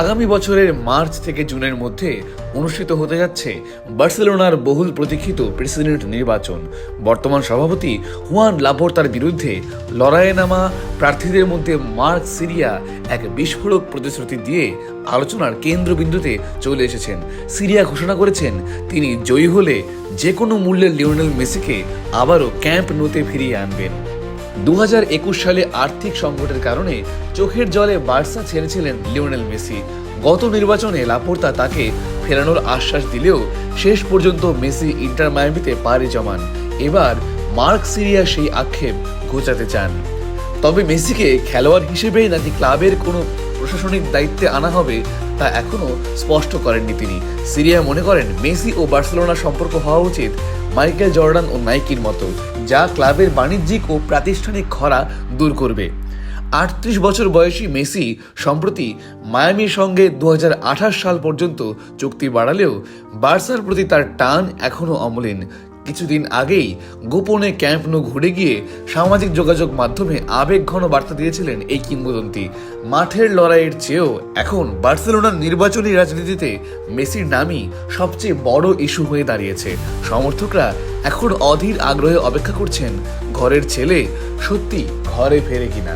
আগামী বছরের মার্চ থেকে জুনের মধ্যে অনুষ্ঠিত হতে যাচ্ছে বার্সেলোনার বহুল প্রতীক্ষিত প্রেসিডেন্ট নির্বাচন। বর্তমান সভাপতি হুয়ান লাপোর্তার বিরুদ্ধে লড়াইয়ে নামা প্রার্থীদের মধ্যে মার্ক সিরিয়া এক বিস্ফোরক প্রতিশ্রুতি দিয়ে আলোচনার কেন্দ্রবিন্দুতে চলে এসেছেন। সিরিয়া ঘোষণা করেছেন তিনি জয়ী হলে যে কোনো মূল্যে লিওনেল মেসিকে আবারও ক্যাম্প নোতে ফিরিয়ে আনবেন। 2021 সালে আর্থিক সংকটের কারণে চোখের জলে বার্সা ছেড়েছিলেন লিওনেল মেসি। গত নির্বাচনে লাপোর্তা তাকে ফেরানোর আশ্বাস দিলেও শেষ পর্যন্ত মেসি ইন্টার মায়ামিতে পাড়ি জমান। এবার মার্ক সিরিয়া সেই আক্ষেপ ঘোচাতে চান। তবে মেসিকে খেলোয়াড় হিসেবেই নাকি ক্লাবের কোনো প্রশাসনিক দায়িত্বে আনা হবে তা এখনো স্পষ্ট করেননি তিনি। সিরিয়া মনে করেন মেসি ও বার্সেলোনার সম্পর্ক হওয়া উচিত মাইকেল জর্ডান ও নাইকির মতো, যা ক্লাবের বাণিজ্যিক ও প্রাতিষ্ঠানিক খরা দূর করবে। 38 বছর বয়সী মেসি সম্প্রতি মায়ামির সঙ্গে 2028 সাল পর্যন্ত চুক্তি বাড়ালেও বার্সার প্রতি তার টান এখনও অমলিন। কিছুদিন আগেই গোপনে ক্যাম্প নো ঘুরে গিয়ে সামাজিক যোগাযোগ মাধ্যমে আবেগঘন বার্তা দিয়েছিলেন এই কিংবদন্তি। মাঠের লড়াইয়ের চেয়েও এখন বার্সেলোনার নির্বাচনী রাজনীতিতে মেসির নামই সবচেয়ে বড় ইস্যু হয়ে দাঁড়িয়েছে। সমর্থকরা এখন অধীর আগ্রহে অপেক্ষা করছেন ঘরের ছেলে সত্যি ঘরে ফেরে কিনা।